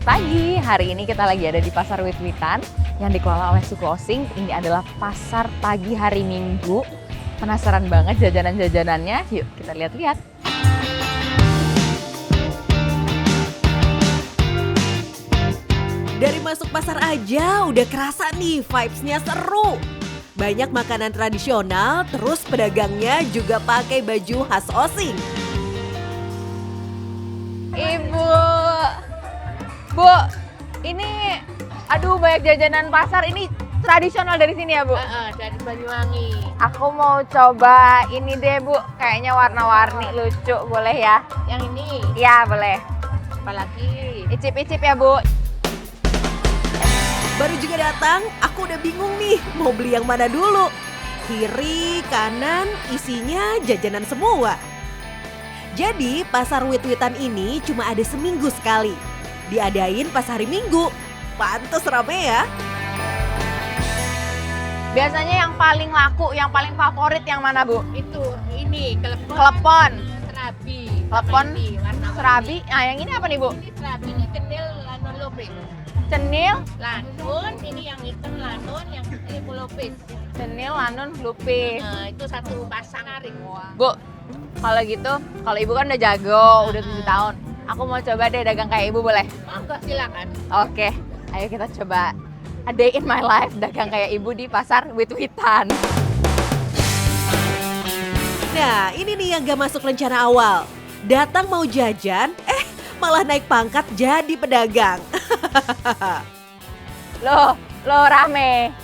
Selamat pagi, hari ini kita lagi ada di Pasar Wit-Witan yang dikelola oleh Suku Osing. Ini adalah pasar pagi hari Minggu. Penasaran banget jajanan-jajanannya? Yuk kita lihat-lihat. Dari masuk pasar aja udah kerasa nih vibes-nya seru. Banyak makanan tradisional, terus pedagangnya juga pakai baju khas Osing. Ibu, Bu, ini aduh banyak jajanan pasar. Ini tradisional dari sini ya, Bu? Dari Banyuwangi. Aku mau coba ini deh, Bu. Kayaknya warna-warni lucu, boleh ya? Yang ini, Iya, boleh. apalagi Icip-icip ya, Bu. Baru juga datang, aku udah bingung nih mau beli yang mana dulu. Kiri, kanan, isinya jajanan semua. Jadi pasar Wit-Witan ini cuma ada seminggu sekali. Diadain pas hari Minggu. Pantes rame ya. Biasanya yang paling laku, yang paling favorit yang mana, Bu? itu ini kelepon, Klepon, serabi, Klepon, ini, warna serabi. Nah, yang ini apa nih, Bu? Ini serabi, ini cenil lanun lopis. Cenil, Lanun, ini yang hitam lanun, yang putih lopis. cenil, lanun, lupis. Nah, itu satu pasang narik. Bu, kalau gitu, kalau Ibu kan udah jago, udah 7 tahun. Aku mau coba deh dagang kayak Ibu, boleh? Monggo silakan. Oke, ayo kita coba a day in my life dagang kayak Ibu di pasar Wit-Witan. Nah ini nih yang gak masuk rencana awal. Datang mau jajan, malah naik pangkat jadi pedagang. Lo rame.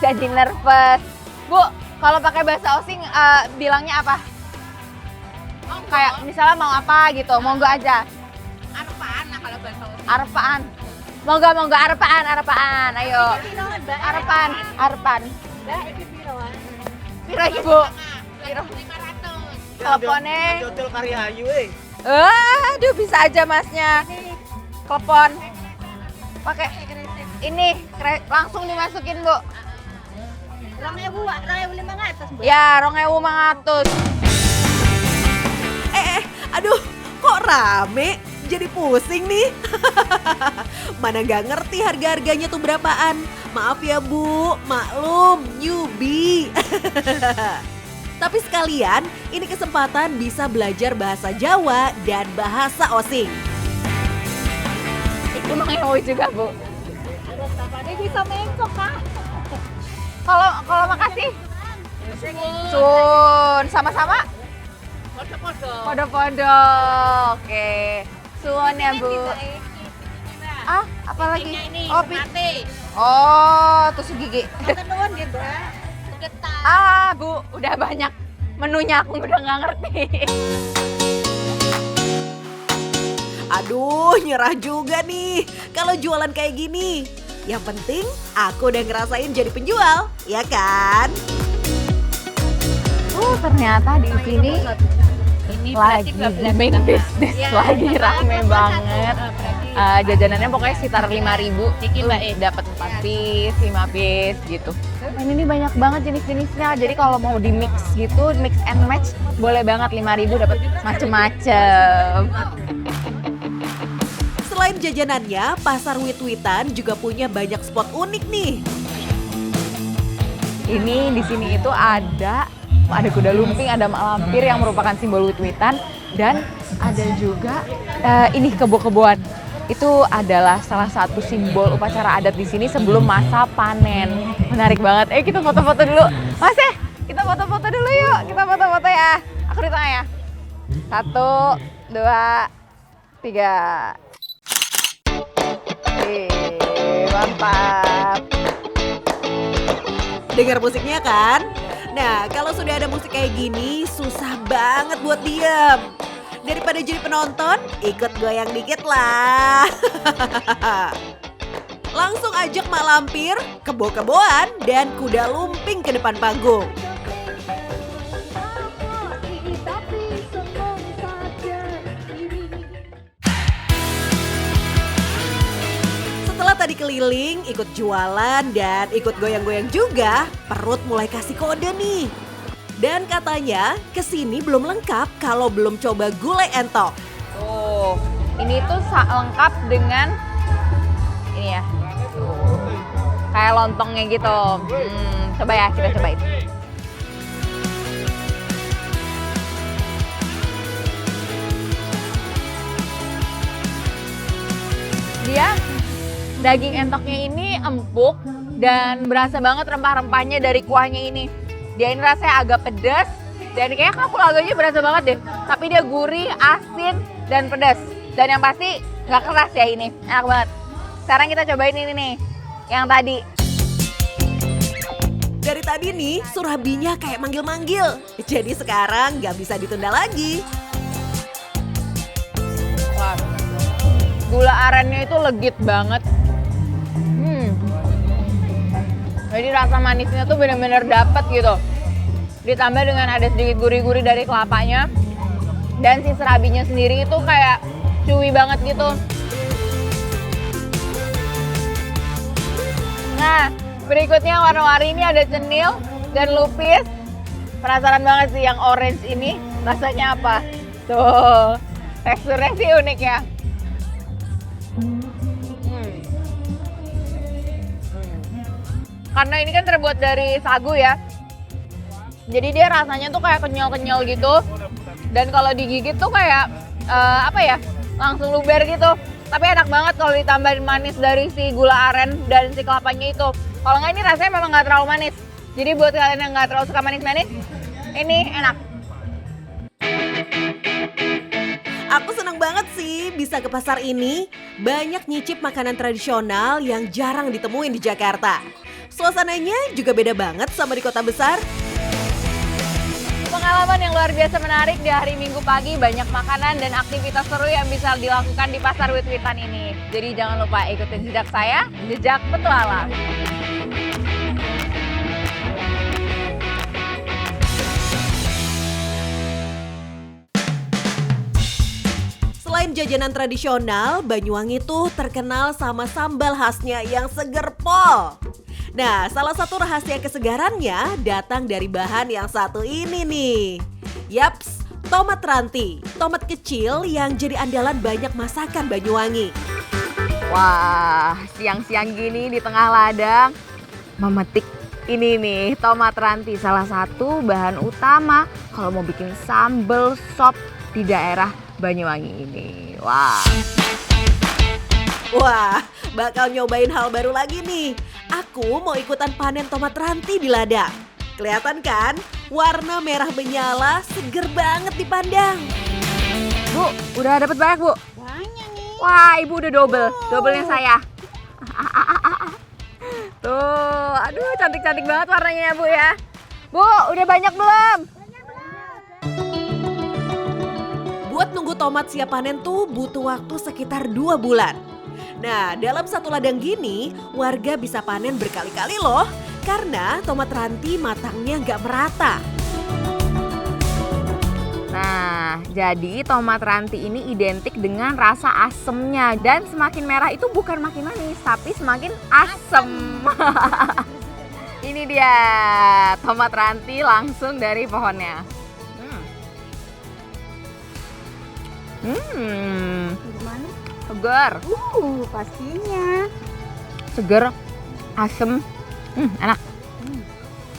Jadi nervous. Bu, kalau pakai bahasa Osing bilangnya apa? Kayak misalnya mau apa gitu, monggo aja. Arpaan lah kalau bahasa Osing. Arpaan. Monggo arpaan. Ayo. Arpan. Piro iki, Bu? Piro? 500. Teleponnya. Jotel Karyahayu Aduh, bisa aja Masnya. Telepon. Pakai ini langsung dimasukin, Bu. 2.500, Bu. Ya, 2.500. Aduh kok rame? Jadi pusing nih. Mana gak ngerti harga-harganya tuh berapaan. Maaf ya Bu, maklum, newbie. Tapi sekalian, ini kesempatan bisa belajar bahasa Jawa dan bahasa Osing. Itu mengewi juga, Bu. Ini bisa mengkok, Kak. Kalau makasih. Sun, sama-sama. Podo-podo. Oke. Suwon ya, Bu. Ah, apa lagi? Ini Oh, mati. Oh, tusuk gigi. Ketenuan gitu. Getar. Ah, Bu, udah banyak menunya, aku udah nggak ngerti. Aduh, nyerah juga nih kalau jualan kayak gini. Yang penting aku udah ngerasain jadi penjual, ya kan? Ternyata di sini Ini lagi booming bisnis, lagi rame banget. Jajanannya pokoknya sekitar 5.000. Dikit, Mbak, Dapat 4 piece, 5 piece gitu. Dan ini banyak banget jenis-jenisnya. Jadi kalau mau di mix gitu, mix and match, boleh banget 5.000 dapat macem-macem. Selain jajanannya, pasar Wit-Witan juga punya banyak spot unik nih. Ini di sini itu ada kuda lumping, ada mak lampir yang merupakan simbol Wit-Witan, dan ada juga ini kebo-keboan. Itu adalah salah satu simbol upacara adat di sini sebelum masa panen. Menarik banget. Kita foto-foto dulu. Mas kita foto-foto dulu yuk. Kita foto-foto ya. Aku di tengah ya. 1, 2, 3. Mantap. Dengar musiknya kan? Nah, kalau sudah ada musik kayak gini, susah banget buat diem. Daripada jadi penonton, ikut goyang dikit lah. Langsung ajak mak lampir, kebo-keboan, dan kuda lumping ke depan panggung. Setelah tadi keliling, ikut jualan, dan ikut goyang-goyang juga, perut mulai kasih kode nih. Dan katanya kesini belum lengkap kalau belum coba gulai entok. Tuh, Ini tuh lengkap dengan ini ya, kayak lontongnya gitu. Coba ya, kita cobain. Dia daging entoknya ini empuk dan berasa banget rempah-rempahnya dari kuahnya ini. Dia ini rasanya agak pedas dan kayaknya kapulagonya berasa banget deh. Tapi dia gurih, asin, dan pedas. Dan yang pasti nggak keras ya ini, enak banget. Sekarang kita cobain ini nih, yang tadi. Dari tadi nih, surabinya kayak manggil-manggil. Jadi sekarang nggak bisa ditunda lagi. Wah, gula arennya itu legit banget. Jadi rasa manisnya tuh bener-bener dapet gitu. Ditambah dengan ada sedikit gurih-gurih dari kelapanya. Dan si serabinya sendiri itu kayak chewy banget gitu. Nah, berikutnya warna-warni ini ada cenil dan lupis. Penasaran banget sih yang orange ini rasanya apa. Tuh, teksturnya sih unik ya. Karena ini kan terbuat dari sagu ya. Jadi dia rasanya tuh kayak kenyal-kenyal gitu. Dan kalau digigit tuh kayak langsung luber gitu. Tapi enak banget kalau ditambahin manis dari si gula aren dan si kelapanya itu. Kalau nggak ini rasanya memang nggak terlalu manis. Jadi buat kalian yang nggak terlalu suka manis-manis, ini enak. Aku seneng banget sih bisa ke pasar ini. Banyak nyicip makanan tradisional yang jarang ditemuin di Jakarta. Suasananya juga beda banget sama di kota besar. Pengalaman yang luar biasa menarik di hari Minggu pagi, banyak makanan dan aktivitas seru yang bisa dilakukan di Pasar Wit-Witan ini. Jadi jangan lupa ikutin jejak saya, Jejak Petualang. Selain jajanan tradisional, Banyuwangi tuh terkenal sama sambal khasnya yang seger pol. Nah, salah satu rahasia kesegarannya datang dari bahan yang satu ini nih. Yaps, tomat ranti, tomat kecil yang jadi andalan banyak masakan Banyuwangi. Wah, siang-siang gini di tengah ladang, memetik ini nih, tomat ranti, salah satu bahan utama kalau mau bikin sambal sop di daerah Banyuwangi ini. Wah, bakal nyobain hal baru lagi nih. Aku mau ikutan panen tomat ranti di ladang. Kelihatan kan? Warna merah menyala, seger banget dipandang. Bu, udah dapet banyak, Bu? Banyak nih. Wah, Ibu udah dobelnya saya. Tuh, aduh cantik-cantik banget warnanya ya, Bu ya. Bu, udah banyak belum? Buat nunggu tomat siap panen tuh butuh waktu sekitar 2 bulan. Nah, dalam satu ladang gini, warga bisa panen berkali-kali loh. Karena tomat ranti matangnya nggak merata. Nah, jadi tomat ranti ini identik dengan rasa asemnya. Dan semakin merah itu bukan makin manis, tapi semakin asem. Ini dia, tomat ranti langsung dari pohonnya. Gimana? Segar. Pastinya. Segar, asem, enak.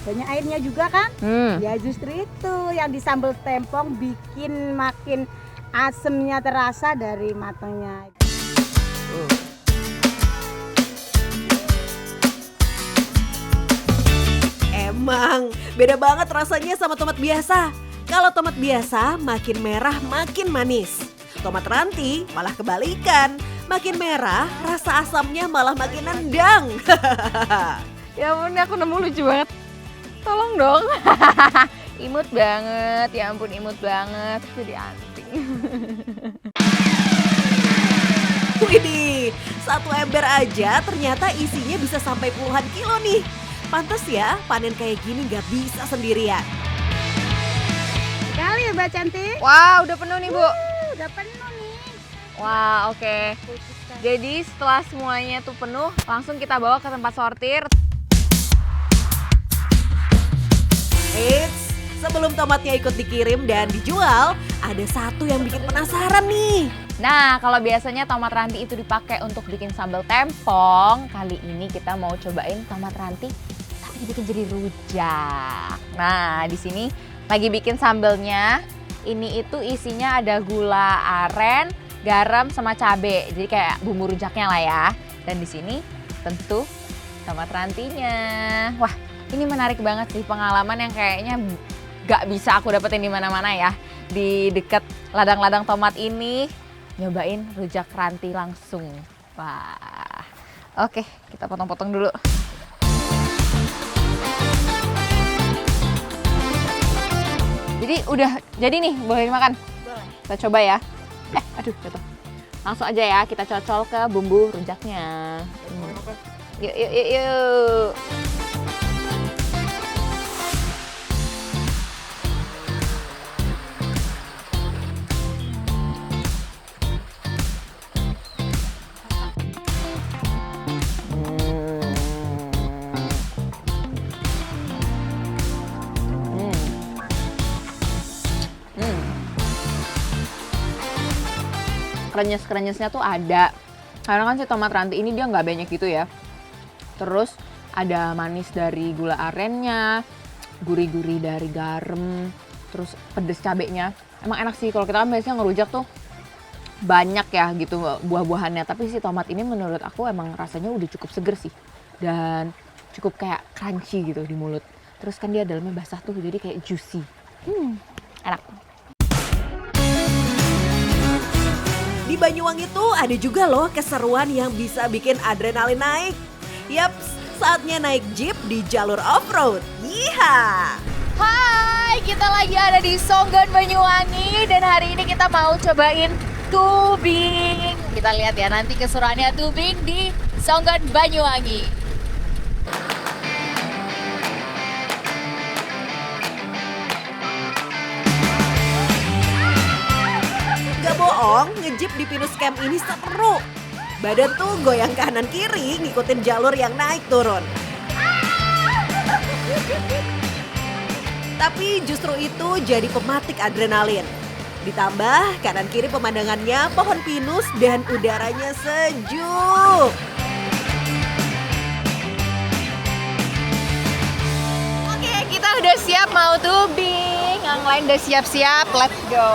Banyak airnya juga kan? Hmm. Ya justru itu yang di sambal tempong bikin makin asemnya terasa dari matangnya. Emang beda banget rasanya sama tomat biasa. Kalau tomat biasa makin merah makin manis. Tomat ranti malah kebalikan. Makin merah rasa asamnya malah makin nendang. Ya ampun, aku nemu lucu banget. Tolong dong. Imut banget, ya ampun imut banget. Jadi anting. Widih, satu ember aja ternyata isinya bisa sampai puluhan kilo nih. Pantes ya panen kayak gini nggak bisa sendirian. Sekali ya Mbak Cantik. Wah, udah penuh nih, Bu. Udah penuh nih. Wah, oke. Jadi setelah semuanya tuh penuh, langsung kita bawa ke tempat sortir. Eits, sebelum tomatnya ikut dikirim dan dijual, ada satu yang bikin penasaran nih. Nah, kalau biasanya tomat ranti itu dipakai untuk bikin sambal tempong, kali ini kita mau cobain tomat ranti tapi dibikin jadi rujak. Nah, di sini lagi bikin sambelnya. Ini itu isinya ada gula aren, garam sama cabe. Jadi kayak bumbu rujaknya lah ya. Dan di sini tentu tomat rantinya. Wah, ini menarik banget sih, pengalaman yang kayaknya gak bisa aku dapetin di mana-mana ya. Di dekat ladang-ladang tomat ini nyobain rujak ranti langsung. Wah. Oke, kita potong-potong dulu. Jadi udah jadi nih, boleh dimakan? Boleh. Kita coba ya. Aduh, jatuh. Langsung aja ya, kita cocol ke bumbu rujaknya. Yuk, yuk, yuk, yuk. Krenyes-krenyesnya tuh ada. Karena kan si tomat ranti ini dia nggak banyak gitu ya. Terus ada manis dari gula arennya, gurih-gurih dari garam, terus pedes cabenya. Emang enak sih, kalau kita kan biasanya ngerujak tuh banyak ya gitu buah-buahannya. Tapi si tomat ini menurut aku emang rasanya udah cukup seger sih. Dan cukup kayak crunchy gitu di mulut. Terus kan dia dalamnya basah tuh, jadi kayak juicy. Enak. Di Banyuwangi tuh ada juga loh keseruan yang bisa bikin adrenalin naik. Yaps, saatnya naik jeep di jalur off-road. Yiha! Hai, kita lagi ada di Songgon Banyuwangi dan hari ini kita mau cobain tubing. Kita lihat ya nanti keseruannya tubing di Songgon Banyuwangi. Gak bohong, nge-jeep di Pinus Camp ini seru. Badan tuh goyang kanan kiri ngikutin jalur yang naik turun. Tapi justru itu jadi pematik adrenalin. Ditambah kanan kiri pemandangannya pohon pinus dan udaranya sejuk. Oke, kita udah siap mau tubing. Yang lain udah siap-siap, let's go.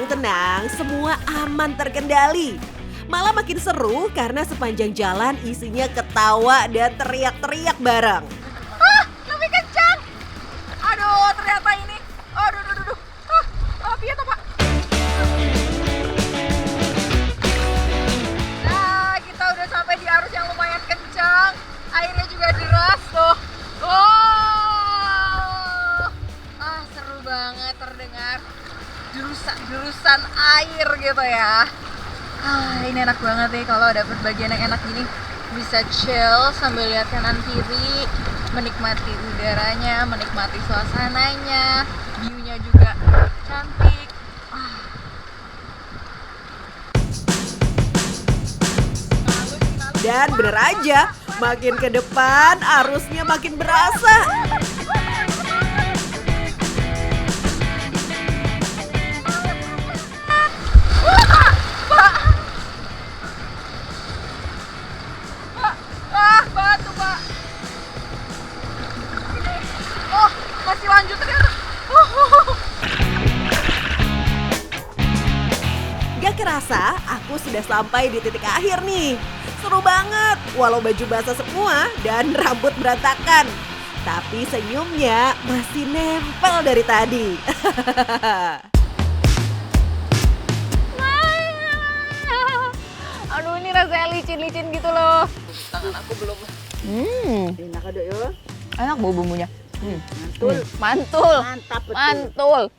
Tenang, semua aman terkendali. Malah makin seru karena sepanjang jalan isinya ketawa dan teriak-teriak bareng. Lebih kencang. Aduh, ternyata ini. Aduh. Piye toh, Pak? Nah, kita udah sampai di arus yang lumayan kencang. Airnya juga deras tuh. Seru banget terdengar jurusan air gitu ya. Ini enak banget nih kalau dapet bagian yang enak gini. Bisa chill sambil lihat kanan kiri, menikmati udaranya, menikmati suasananya, view-nya juga cantik. Dan bener aja, makin ke depan arusnya makin berasa. Batu, Pak. Oh, masih lanjut ternyata. Gak kerasa, aku sudah sampai di titik akhir nih. Seru banget, walau baju basah semua dan rambut berantakan. Tapi senyumnya masih nempel dari tadi. Aduh, ini rasanya licin-licin gitu loh. Tangan aku belum. Enak ada ya. Enak bau bumbunya. Mantul. Mantul. Mantap betul. Mantul.